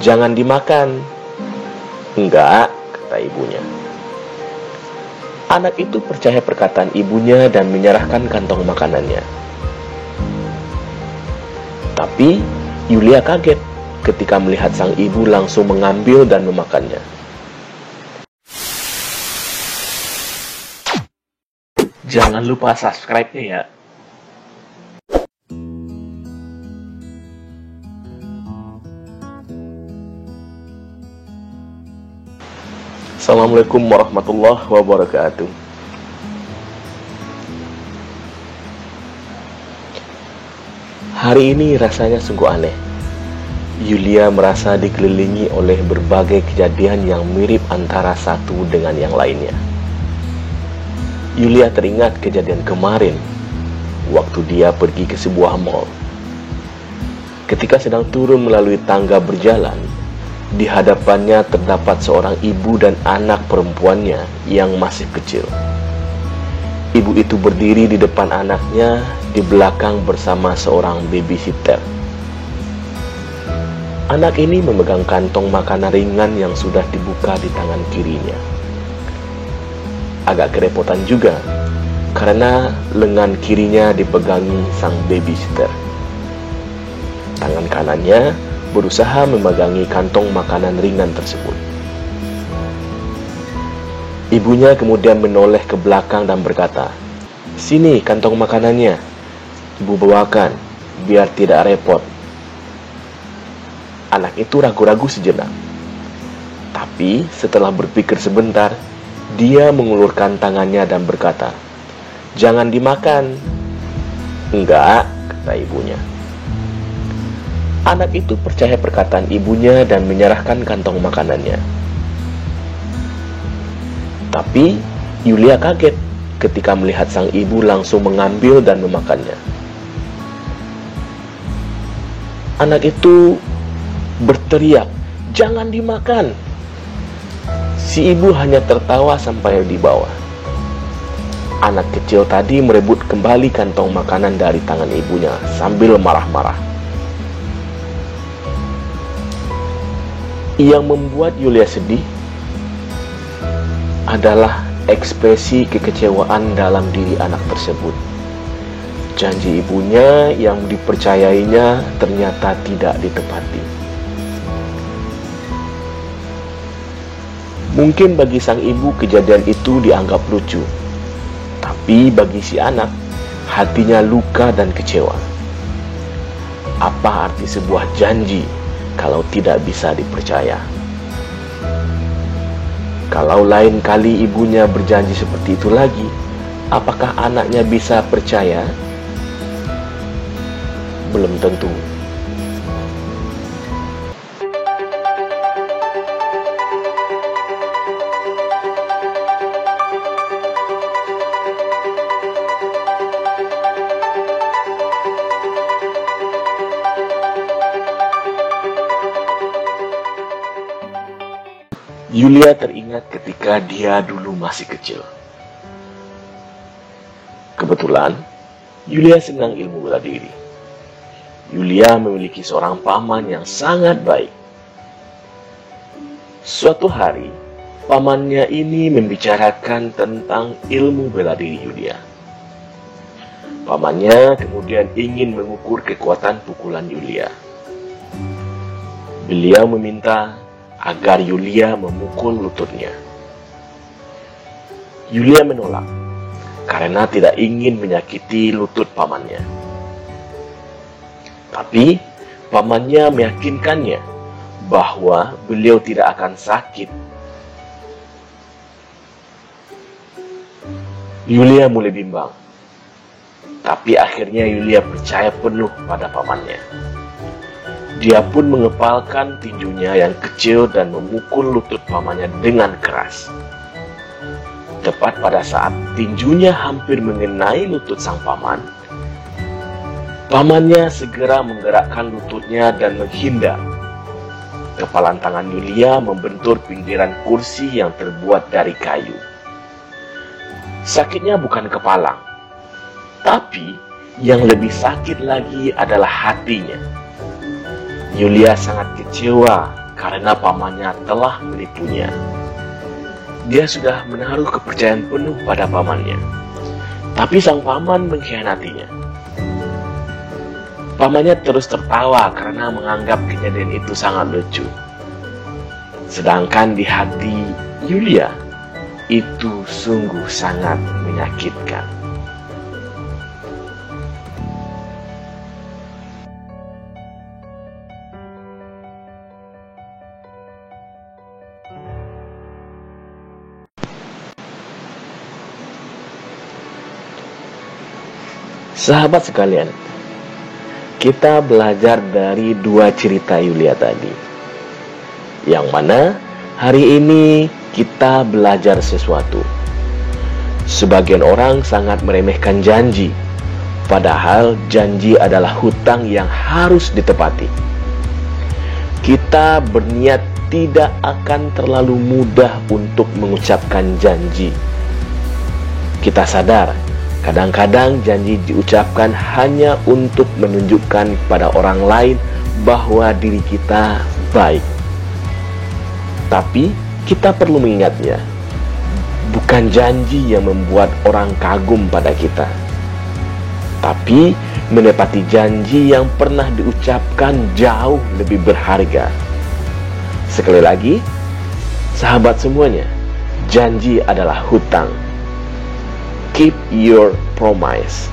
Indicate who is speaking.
Speaker 1: "Jangan dimakan." "Enggak," kata ibunya. Anak itu percaya perkataan ibunya dan menyerahkan kantong makanannya. Tapi Yulia kaget ketika melihat sang ibu langsung mengambil dan memakannya. Jangan lupa subscribe-nya ya. Assalamualaikum warahmatullahi wabarakatuh. Hari ini rasanya sungguh aneh. Yulia merasa dikelilingi oleh berbagai kejadian yang mirip antara satu dengan yang lainnya. Yulia teringat kejadian kemarin, waktu dia pergi ke sebuah mall. Ketika sedang turun melalui tangga berjalan, di hadapannya terdapat seorang ibu dan anak perempuannya yang masih kecil. Ibu itu berdiri di depan anaknya, di belakang bersama seorang babysitter. Anak ini memegang kantong makanan ringan yang sudah dibuka di tangan kirinya. Agak kerepotan juga, karena lengan kirinya dipegangi sang babysitter. Tangan kanannya berusaha memegangi kantong makanan ringan tersebut. Ibunya kemudian menoleh ke belakang dan berkata, "Sini kantong makanannya, ibu bawakan, biar tidak repot." Anak itu ragu-ragu sejenak. Tapi setelah berpikir sebentar, dia mengulurkan tangannya dan berkata, "Jangan dimakan." "Enggak," kata ibunya. Anak itu percaya perkataan ibunya dan menyerahkan kantong makanannya. Tapi Yulia kaget ketika melihat sang ibu langsung mengambil dan memakannya. Anak itu berteriak, "Jangan dimakan!" Si ibu hanya tertawa sampai di bawah. Anak kecil tadi merebut kembali kantong makanan dari tangan ibunya sambil marah-marah. Yang membuat Yulia sedih adalah ekspresi kekecewaan dalam diri anak tersebut. Janji ibunya yang dipercayainya ternyata tidak ditepati. Mungkin bagi sang ibu kejadian itu dianggap lucu, tapi bagi si anak, hatinya luka dan kecewa. Apa arti sebuah janji kalau tidak bisa dipercaya? Kalau lain kali ibunya berjanji seperti itu lagi, apakah anaknya bisa percaya? Belum tentu. Yulia teringat ketika dia dulu masih kecil. Kebetulan, Yulia senang ilmu bela diri. Yulia memiliki seorang paman yang sangat baik. Suatu hari, pamannya ini membicarakan tentang ilmu bela diri Yulia. Pamannya kemudian ingin mengukur kekuatan pukulan Yulia. Beliau meminta agar Yulia memukul lututnya. Yulia menolak karena tidak ingin menyakiti lutut pamannya. Tapi pamannya meyakinkannya bahwa beliau tidak akan sakit. Yulia mulai bimbang, tapi akhirnya Yulia percaya penuh pada pamannya. Dia pun mengepalkan tinjunya yang kecil dan memukul lutut pamannya dengan keras. Tepat pada saat tinjunya hampir mengenai lutut sang paman, pamannya segera menggerakkan lututnya dan menghindar. Kepalan tangan Yulia membentur pinggiran kursi yang terbuat dari kayu. Sakitnya bukan kepala, tapi yang lebih sakit lagi adalah hatinya. Yulia sangat kecewa karena pamannya telah menipunya. Dia sudah menaruh kepercayaan penuh pada pamannya, tapi sang paman mengkhianatinya. Pamannya terus tertawa karena menganggap kejadian itu sangat lucu. Sedangkan di hati Yulia, itu sungguh sangat menyakitkan. Sahabat sekalian, kita belajar dari dua cerita Yulia tadi, yang mana hari ini kita belajar sesuatu. Sebagian orang sangat meremehkan janji, padahal janji adalah hutang yang harus ditepati. Kita berniat tidak akan terlalu mudah untuk mengucapkan janji. Kita sadar, kadang-kadang janji diucapkan hanya untuk menunjukkan pada orang lain bahwa diri kita baik. Tapi kita perlu mengingatnya, bukan janji yang membuat orang kagum pada kita, tapi menepati janji yang pernah diucapkan jauh lebih berharga. Sekali lagi, sahabat semuanya, janji adalah hutang. Keep your promise.